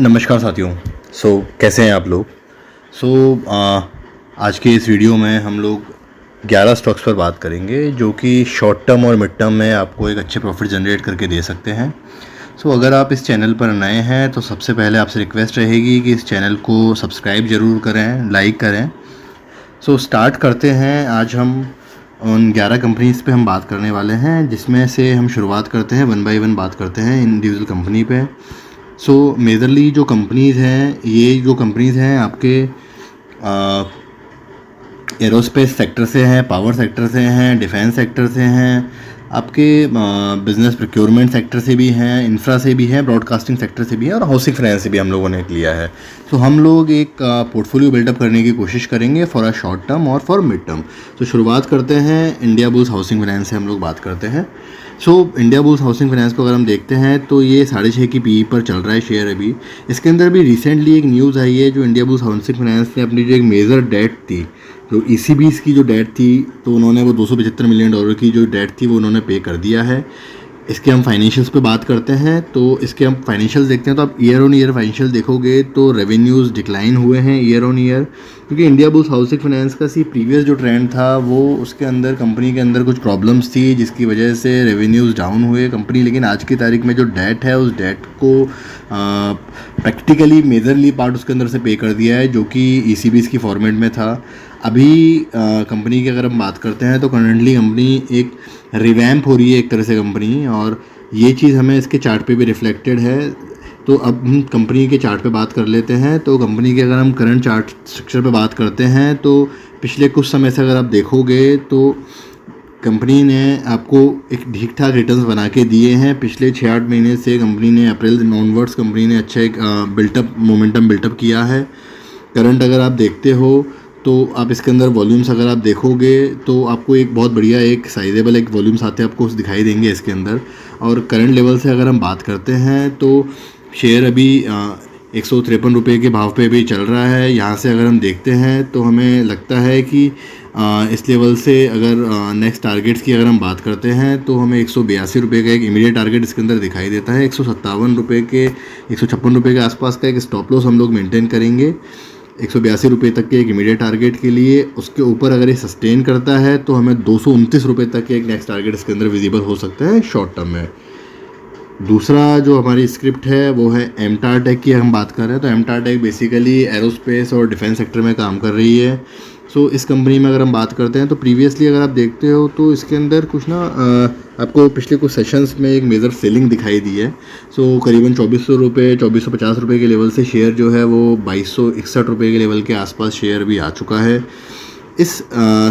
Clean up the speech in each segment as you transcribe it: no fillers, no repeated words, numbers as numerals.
नमस्कार साथियों। कैसे हैं आप लोग। सो आज के इस वीडियो में हम लोग 11 स्टॉक्स पर बात करेंगे जो कि शॉर्ट टर्म और मिड टर्म में आपको एक अच्छे प्रॉफिट जनरेट करके दे सकते हैं। अगर आप इस चैनल पर नए हैं तो सबसे पहले आपसे रिक्वेस्ट रहेगी कि इस चैनल को सब्सक्राइब ज़रूर करें, लाइक करें। स्टार्ट करते हैं। आज हम उन 11 कंपनीज़ पे हम बात करने वाले हैं, जिसमें से हम शुरुआत करते हैं, वन बाय वन बात करते हैं इंडिविजुअल कंपनी पे। मेजरली जो कंपनीज़ हैं, ये जो कंपनीज़ हैं आपके एरोस्पेस सेक्टर से हैं, पावर सेक्टर से हैं, डिफेंस सेक्टर से हैं, आपके बिज़नेस प्रोक्योरमेंट सेक्टर से भी हैं, इंफ्रा से भी हैं, ब्रॉडकास्टिंग सेक्टर से भी हैं और हाउसिंग फाइनेंस से भी हम लोगों ने लिया है। हम लोग एक पोर्टफोलियो बिल्डअप करने की कोशिश करेंगे फॉर अ शॉर्ट टर्म और फॉर मिड टर्म। शुरुआत करते हैं इंडिया बुल्स हाउसिंग फाइनेंस से हम लोग बात करते हैं। इंडिया बुल्स हाउसिंग फाइनेंस को अगर हम देखते हैं तो ये 6.5 की पीई पर चल रहा है शेयर अभी। इसके अंदर भी रिसेंटली एक न्यूज़ आई है, जो इंडिया बुल्स हाउसिंग फाइनेंस ने अपनी जो एक मेजर डेट थी, जो ईसीबीस की जो डेट थी, तो उन्होंने वो $275 मिलियन की जो डेट थी वो उन्होंने पे कर दिया है। इसके हम फाइनेंशियल्स पे बात करते हैं। तो इसके हम फाइनेंशियल्स देखते हैं तो आप ईयर ऑन ईयर फाइनेंशियल देखोगे तो रेवेन्यूज़ डिक्लाइन हुए हैं ईयर ऑन ईयर, क्योंकि इंडिया बुल्स हाउसिंग फाइनेंस का प्रीवियस जो ट्रेंड था वो उसके अंदर कंपनी के अंदर कुछ प्रॉब्लम्स थी, जिसकी वजह से रेवेन्यूज़ डाउन हुए कंपनी। लेकिन आज की तारीख में जो डेट है, उस डेट को प्रैक्टिकली मेजरली पार्ट उसके अंदर से पे कर दिया है, जो कि ईसीबीस की फॉर्मेट में था। अभी कंपनी की अगर हम बात करते हैं तो करंटली कंपनी एक रिवैम्प हो रही है एक तरह से कंपनी, और ये चीज़ हमें इसके चार्ट पे भी रिफ्लेक्टेड है। तो अब हम कंपनी के चार्ट पे बात कर लेते हैं। तो कंपनी के अगर हम करंट चार्ट स्ट्रक्चर पे बात करते हैं तो पिछले कुछ समय से अगर आप देखोगे तो कंपनी ने आपको एक ठीक ठाक रिटर्न्स बना के दिए हैं। पिछले 6-8 महीने से कंपनी ने, अप्रैल ऑनवर्ड्स कंपनी ने अच्छा एक मोमेंटम बिल्टअप किया है। करंट अगर आप देखते हो तो आप इसके अंदर वॉल्यूम्स अगर आप देखोगे तो आपको एक बहुत बढ़िया एक साइजेबल एक वॉल्यूम्स आते हैं आपको दिखाई देंगे इसके अंदर। और करंट लेवल से अगर हम बात करते हैं तो शेयर अभी 153 रुपये के भाव पे भी चल रहा है। यहाँ से अगर हम देखते हैं तो हमें लगता है कि इस लेवल से अगर नेक्स्ट टारगेट्स की अगर हम बात करते हैं तो हमें 182 रुपये का एक इमीडिएट टारगेट इसके अंदर दिखाई देता है। 157 रुपये के 156 रुपये के आसपास का एक स्टॉप लॉस हम लोग मेंटेन करेंगे 182 रुपये तक के एक इमीडिएट टारगेट के लिए। उसके ऊपर अगर ये सस्टेन करता है तो हमें 229 रुपये तक के एक नेक्स्ट टारगेट इसके अंदर विजिबल हो सकता है शॉर्ट टर्म में। दूसरा जो हमारी स्क्रिप्ट है वो है एमटार टेक की हम बात कर रहे हैं। तो एमटार टेक बेसिकली एरोस्पेस और डिफेंस सेक्टर में काम कर रही है। इस कंपनी में अगर हम बात करते हैं तो प्रीवियसली अगर आप देखते हो तो इसके अंदर कुछ ना आपको पिछले कुछ सेशंस में एक मेजर सेलिंग दिखाई दी है। करीबन 2400 रुपये 2450 रुपये के लेवल से शेयर जो है वो 2261 रुपये के लेवल के आसपास शेयर भी आ चुका है। इस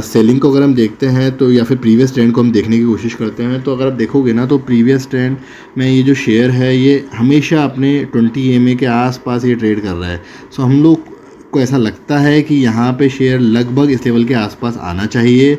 सेलिंग को अगर हम देखते हैं तो, या फिर प्रीवियस ट्रेंड को हम देखने की कोशिश करते हैं तो अगर आप देखोगे ना तो प्रीवियस ट्रेंड में ये जो शेयर है ये हमेशा अपने 20 EMA के आसपास ये ट्रेड कर रहा है। हम लोग को ऐसा लगता है कि यहाँ पे शेयर लगभग इस लेवल के आसपास आना चाहिए,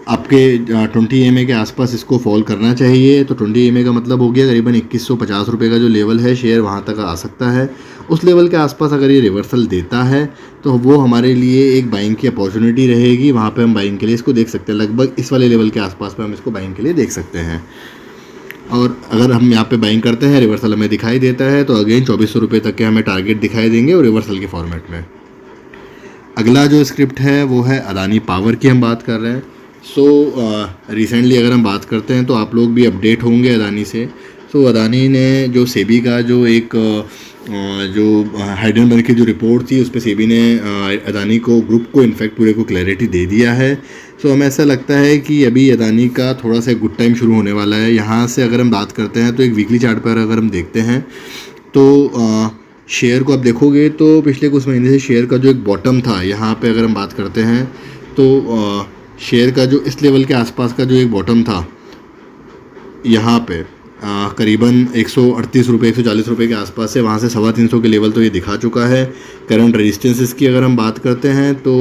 आपके 20 EMA के आसपास इसको फॉल करना चाहिए। तो 20 EMA का मतलब हो गया करीबन 2150 रुपये का जो लेवल है, शेयर वहाँ तक आ सकता है। उस लेवल के आसपास अगर ये रिवर्सल देता है तो वो हमारे लिए एक बाइंग की अपॉर्चुनिटी रहेगी। वहाँ पे हम बाइंग के लिए इसको देख सकते हैं, लगभग इस वाले लेवल के आसपास पे हम इसको बाइंग के लिए देख सकते हैं। और अगर हम यहाँ पे बाइंग करते हैं, रिवर्सल हमें दिखाई देता है तो अगेन 2400 रुपये तक के हमें टारगेट दिखाई देंगे और रिवर्सल के फॉर्मेट में। अगला जो स्क्रिप्ट है वो है अदानी पावर की हम बात कर रहे हैं। रिसेंटली अगर हम बात करते हैं तो आप लोग भी अपडेट होंगे अदानी से। अदानी ने जो सेबी का जो एक जो हाइडेनबर्ग की जो रिपोर्ट थी उस पर सेबी ने अदानी को ग्रुप को इनफैक्ट पूरे को क्लैरिटी दे दिया है। हमें ऐसा लगता है कि अभी अदानी का थोड़ा सा गुड टाइम शुरू होने वाला है। यहाँ से अगर हम बात करते हैं तो एक वीकली चार्ट पर अगर हम देखते हैं तो शेयर को आप देखोगे तो पिछले कुछ महीने से शेयर का जो एक बॉटम था, यहाँ पे अगर हम बात करते हैं तो शेयर का जो इस लेवल के आसपास का जो एक बॉटम था, यहाँ पे करीबन 138 रुपये 140 रुपये के आसपास से, वहाँ से 350 के लेवल तो ये दिखा चुका है। करंट रेजिस्टेंसेस की अगर हम बात करते हैं तो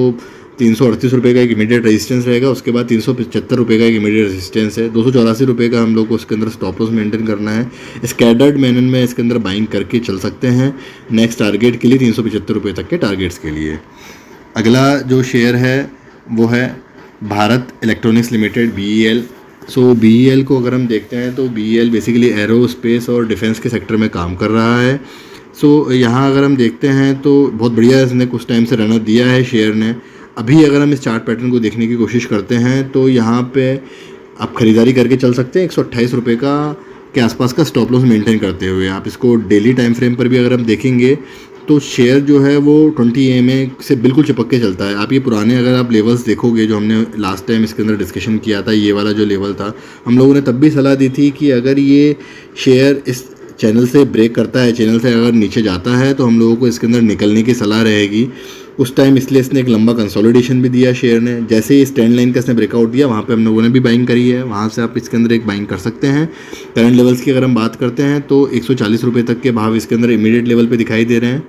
338 रुपये का एक इमीडिएट रेजिस्टेंस रहेगा, उसके बाद 375 रुपये का एक इमीडिएट रेजिस्टेंस है। 284 रुपये का हम लोग को उसके अंदर स्टॉप लॉस मेंटेन करना है। स्कैटर्ड मैनन में इसके अंदर बाइंग करके चल सकते हैं नेक्स्ट टारगेट के लिए 375 रुपये तक के टारगेट्स के लिए। अगला जो शेयर है वो है भारत इलेक्ट्रॉनिक्स लिमिटेड BEL। सो BEL को अगर हम देखते हैं तो BEL बेसिकली एरोस्पेस और डिफेंस के सेक्टर में काम कर रहा है। सो यहाँ अगर हम देखते हैं तो बहुत बढ़िया इसने कुछ टाइम से रनअप दिया है शेयर ने। अभी अगर हम इस चार्ट पैटर्न को देखने की कोशिश करते हैं तो यहाँ पे आप ख़रीदारी करके चल सकते हैं 128 रुपये का के आसपास का स्टॉप लॉस मेंटेन करते हुए। आप इसको डेली टाइम फ्रेम पर भी अगर हम देखेंगे तो शेयर जो है वो 20 EMA से बिल्कुल चिपक के चलता है। आप ये पुराने अगर आप लेवल्स देखोगे जो हमने लास्ट टाइम इसके अंदर डिस्कशन किया था, ये वाला जो लेवल था, हम लोगों ने तब भी सलाह दी थी कि अगर ये शेयर इस चैनल से ब्रेक करता है, चैनल से अगर नीचे जाता है तो हम लोगों को इसके अंदर निकलने की सलाह रहेगी उस टाइम। इसलिए इसने एक लंबा कंसोलिडेशन भी दिया शेयर ने। जैसे ही स्टैंड लाइन का इसने ब्रेकआउट दिया वहाँ पे हम लोगों ने भी बाइंग करी है, वहाँ से आप इसके अंदर एक बाइंग कर सकते हैं। करंट लेवल्स की अगर हम बात करते हैं तो 140 रुपये तक के भाव इसके अंदर इमीडिएट लेवल पे दिखाई दे रहे हैं।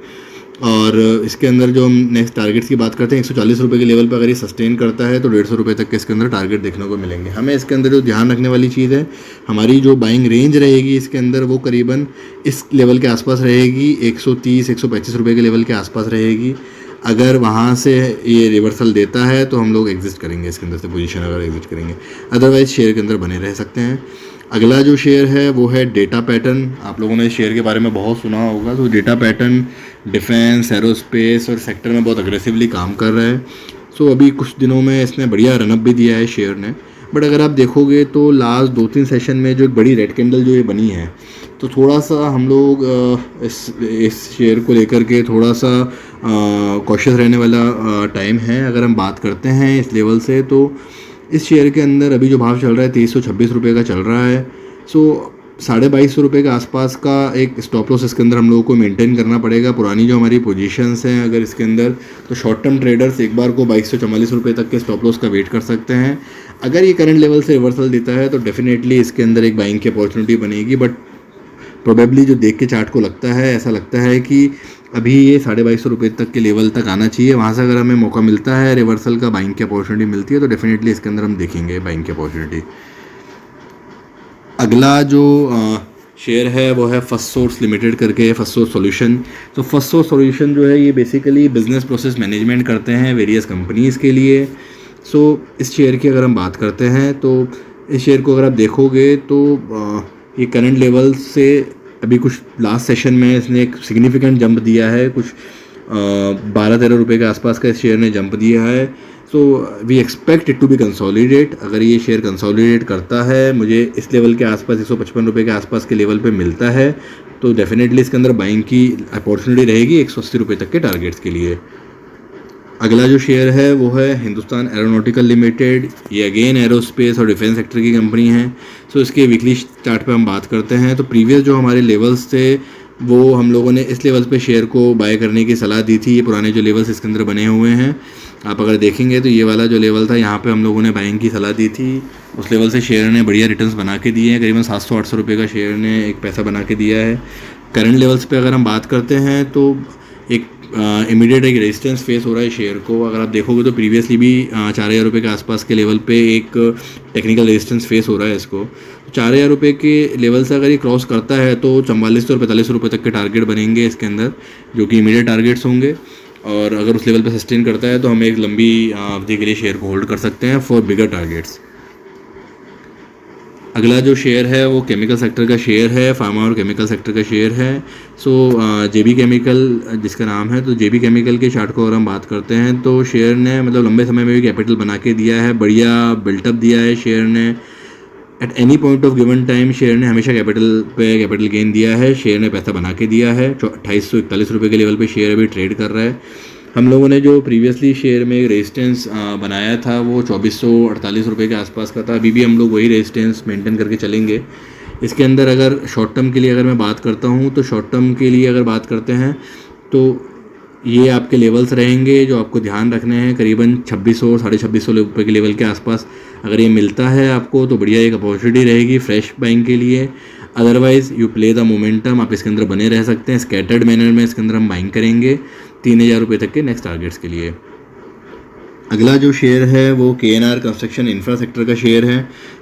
और इसके अंदर जो हम नेक्स्ट टारगेट्स की बात करते हैं 140 रुपये के लेवल पर अगर ये सस्टेन करता है तो 150 रुपये तक के इसके अंदर टारगेट देखने को मिलेंगे। हमें इसके अंदर जो ध्यान रखने वाली चीज़ है, हमारी जो बाइंग रेंज रहेगी इसके अंदर वो करीबन इस लेवल के आसपास रहेगी, 130-125 रुपये के लेवल के आसपास रहेगी। अगर वहाँ से ये रिवर्सल देता है तो हम लोग एग्जिट करेंगे इसके अंदर से, पोजीशन अगर एग्जिट करेंगे, अदरवाइज शेयर के अंदर बने रह सकते हैं। अगला जो शेयर है वो है डेटा पैटर्न। आप लोगों ने इस शेयर के बारे में बहुत सुना होगा। तो डेटा पैटर्न डिफेंस, एरोस्पेस और सेक्टर में बहुत अग्रेसिवली काम कर रहा है। सो अभी कुछ दिनों में इसने बढ़िया रनअप भी दिया है शेयर ने। बट अगर आप देखोगे तो लास्ट 2-3 सेशन में जो एक बड़ी रेड कैंडल जो ये बनी है, तो थोड़ा सा हम लोग इस शेयर को लेकर के थोड़ा सा कॉशियस रहने वाला टाइम है। अगर हम बात करते हैं इस लेवल से तो इस शेयर के अंदर अभी जो भाव चल रहा है 2326 रुपये का चल रहा है। सो 2250 रुपये के आसपास का एक स्टॉप लॉस इसके अंदर हम लोगों को मेंटेन करना पड़ेगा। पुरानी जो हमारी पोजीशंस हैं अगर इसके अंदर, तो शॉर्ट टर्म ट्रेडर्स एक बार को 2244 रुपये तक के स्टॉप लॉस का वेट कर सकते हैं। अगर ये करंट लेवल से रिवर्सल देता है तो डेफिनेटली इसके अंदर एक बाइंग की अपॉर्चुनिटी बनेगी। बट प्रोबेबली जो देख के चार्ट को लगता है, ऐसा लगता है कि अभी ये 2250 रुपये तक के लेवल तक आना चाहिए। वहाँ से अगर हमें मौका मिलता है रिवर्सल का, बाइंग की अपॉर्चुनिटी मिलती है तो डेफिनेटली इसके अंदर हम देखेंगे बाइंग की अपॉर्चुनिटी। अगला जो शेयर है वो है फर्स्ट सोर्स लिमिटेड करके, फर्स्ट सोर्स सॉल्यूशन। तो फर्स्ट सोर्स सॉल्यूशन जो है ये बेसिकली बिजनेस प्रोसेस मैनेजमेंट करते हैं वेरियस कंपनीज़ के लिए। सो इस शेयर की अगर हम बात करते हैं तो इस शेयर को अगर आप देखोगे तो ये करंट लेवल से अभी कुछ लास्ट सेशन में इसने एक सिग्निफिकेंट जंप दिया है, कुछ 12-13 रुपये के आसपास का इस शेयर ने जंप दिया है। So we expect it to be consolidate. अगर ये शेयर कंसोलिडेट करता है, मुझे इस लेवल के आसपास 155 रुपये के आसपास के लेवल पे मिलता है तो डेफिनेटली इसके अंदर बाइंग की अपॉर्चुनिटी रहेगी 180 रुपये तक के टारगेट्स के लिए। अगला जो शेयर है वो है हिंदुस्तान एरोनॉटिकल लिमिटेड। ये अगेन एरोस्पेस और डिफेंस सेक्टर की कंपनी है। सो इसके वीकली चार्ट पे हम बात करते हैं तो प्रीवियस जो हमारे लेवल्स थे वो हम लोगों ने इस लेवल पे शेयर को बाय करने की सलाह दी थी। ये पुराने जो लेवल्स इसके अंदर बने हुए हैं, आप अगर देखेंगे तो ये वाला जो लेवल था यहाँ पे हम लोगों ने बाइंग की सलाह दी थी। उस लेवल से शेयर ने बढ़िया रिटर्न्स बना के दिए हैं, करीबन 700-800 रुपये का शेयर ने एक पैसा बना के दिया है। करंट लेवल्स पे अगर हम बात करते हैं तो एक इमीडिएट एक रेजिस्टेंस फेस हो रहा है शेयर को। अगर आप देखोगे तो प्रीवियसली भी 4000 रुपये के आसपास के लेवल पे एक टेक्निकल रेजिस्टेंस फेस हो रहा है इसको। 4000 रुपये के लेवल से अगर ये क्रॉस करता है तो 44 और 45 रुपये तक के टारगेट बनेंगे इसके अंदर, जो कि इमीडिएट टारगेट्स होंगे। और अगर उस लेवल पे सस्टेन करता है तो हम एक लंबी अवधि के लिए शेयर को होल्ड कर सकते हैं फॉर बिगर टारगेट्स। अगला जो शेयर है वो केमिकल सेक्टर का शेयर है, फार्मा और केमिकल सेक्टर का शेयर है। सो जेबी केमिकल जिसका नाम है, तो जेबी केमिकल के चार्ट को अगर हम बात करते हैं तो शेयर ने मतलब लंबे समय में भी कैपिटल बना के दिया है, बढ़िया बिल्टअप दिया है शेयर ने। At any point of given time share ने हमेशा कैपिटल गेन दिया है, शेयर ने पैसा बना के दिया है। 2841 रुपये के लेवल पे शेयर अभी ट्रेड कर रहा है। हम लोगों ने जो प्रीवियसली शेयर में रेजिस्टेंस बनाया था वो 2448 रुपये के आसपास का था। अभी भी हम लोग वही रेजिस्टेंस मेंटेन करके चलेंगे। इसके अंदर अगर शॉर्ट टर्म के लिए अगर मैं बात करता हूँ तो शॉर्ट टर्म के लिए अगर बात करते हैं तो ये आपके लेवल्स रहेंगे जो आपको ध्यान रखने हैं, करीबन 2600 2650 रुपये के लेवल के आसपास अगर ये मिलता है आपको तो बढ़िया एक अपॉर्चुनिटी रहेगी फ्रेश बाइंग के लिए। Otherwise you play the momentum, आप इसके अंदर बने रह सकते हैं। स्कैटर्ड मैनर में इसके अंदर हम बाइंग करेंगे 3000 रुपये तक के नेक्स्ट टारगेट्स के लिए। अगला जो शेयर है वो KNR कंस्ट्रक्शन इंफ्रा सेक्टर का शेयर है।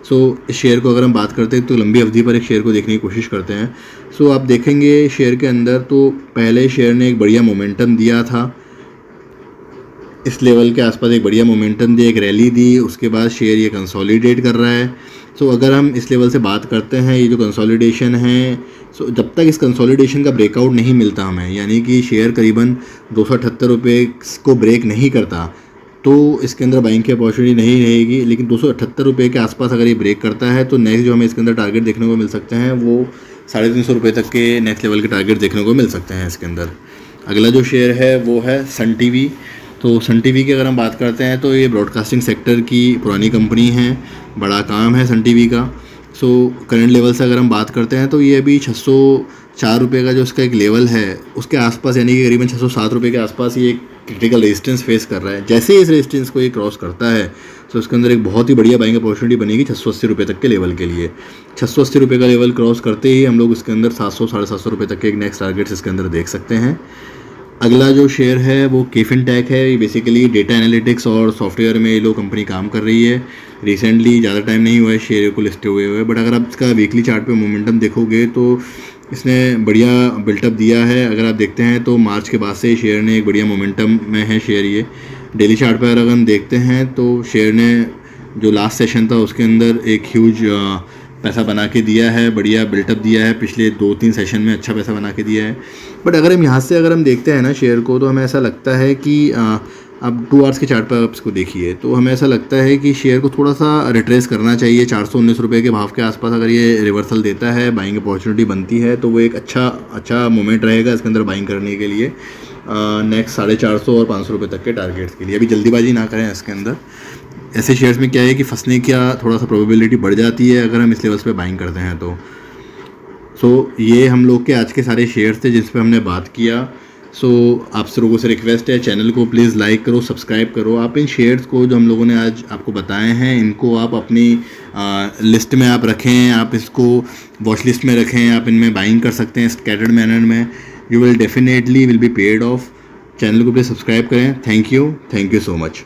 सो इस शेयर को अगर हम बात करते हैं तो लंबी अवधि पर एक शेयर को देखने की कोशिश करते हैं। सो आप देखेंगे शेयर के अंदर तो पहले शेयर ने एक बढ़िया मोमेंटम दिया था, इस लेवल के आसपास एक बढ़िया मोमेंटम दी, एक रैली दी, उसके बाद शेयर ये कंसोलिडेट कर रहा है। सो अगर हम इस लेवल से बात करते हैं, ये जो कंसोलिडेशन है, सो जब तक इस कंसोलिडेशन का ब्रेकआउट नहीं मिलता हमें, यानी कि शेयर करीबन 278 रुपये को ब्रेक नहीं करता, तो इसके अंदर बाइंग की अपॉर्चुनिटी नहीं रहेगी। लेकिन 278 रुपये के आसपास अगर ये ब्रेक करता है तो नेक्स्ट जो हमें इसके अंदर टारगेट देखने को मिल सकते हैं वो 350 रुपये तक के नेक्स्ट लेवल के टारगेट देखने को मिल सकते हैं इसके अंदर। अगला जो शेयर है वो है सन टीवी। तो सन टीवी की अगर हम बात करते हैं तो ये ब्रॉडकास्टिंग सेक्टर की पुरानी कंपनी है, बड़ा काम है सन टीवी का। सो करंट लेवल से अगर हम बात करते हैं तो ये अभी 604 रुपये का जो इसका एक लेवल है उसके आसपास, यानी कि करीबन 607 रुपये के आसपास ये एक क्रिटिकल रेजिस्टेंस फेस कर रहा है। जैसे ही इस रेजिस्टेंस को ये क्रॉस करता है तो उसके अंदर एक बहुत ही बढ़िया बाइंग अपॉर्चुनिटी बनेगी 680 रुपये तक के लेवल के लिए। 680 रुपये का लेवल क्रॉस करते ही हम लोग इसके अंदर 700 750 रुपये तक के एक नेक्स्ट टारगेट्स इसके अंदर देख सकते हैं। अगला जो शेयर है वो केफिनटेक है। ये बेसिकली डेटा एनालिटिक्स और सॉफ्टवेयर में ये लोग कंपनी काम कर रही है। रिसेंटली ज़्यादा टाइम नहीं हुआ है शेयर को लिस्ट हुए, बट अगर आप इसका वीकली चार्ट पे मोमेंटम देखोगे तो इसने बढ़िया बिल्टअप दिया है। अगर आप देखते हैं तो मार्च के बाद से शेयर ने एक बढ़िया मोमेंटम में है शेयर। ये डेली चार्ट पर अगर हम देखते हैं तो शेयर ने जो लास्ट सेशन था उसके अंदर एक ह्यूज पैसा बना के दिया है, बढ़िया बिल्टअप दिया है, पिछले 2-3 सेशन में अच्छा पैसा बना के दिया है। बट अगर हम यहाँ से अगर हम देखते हैं ना शेयर को, तो हमें ऐसा लगता है कि अब 2 आवर्स के चार्ट पर आप इसको देखिए तो हमें ऐसा लगता है कि शेयर को थोड़ा सा रिट्रेस करना चाहिए। 419 रुपये के भाव के आसपास अगर ये रिवर्सल देता है, बाइंग अपॉर्चुनिटी बनती है, तो वो एक अच्छा मोमेंट रहेगा इसके अंदर बाइंग करने के लिए नेक्स्ट 450 और 500 रुपये तक के टारगेट्स के लिए। अभी जल्दीबाजी ना करें इसके अंदर। ऐसे शेयर्स में क्या है कि फंसने की थोड़ा सा प्रोबेबिलिटी बढ़ जाती है अगर हम इस लेवल्स पे बाइंग करते हैं तो। सो ये हम लोग के आज के सारे शेयर्स थे जिस पे हमने बात किया। सो आप लोगों से रिक्वेस्ट है, चैनल को प्लीज़ लाइक करो, सब्सक्राइब करो। आप इन शेयर्स को जो हम लोगों ने आज आपको बताए हैं इनको आप अपनी लिस्ट में आप रखें, आप इसको वॉच लिस्ट में रखें, आप इनमें बाइंग कर सकते हैं स्कैटर्ड मैनर में। You will definitely will be paid of. Channel को प्लीज़ सब्सक्राइब करें। Thank you so much.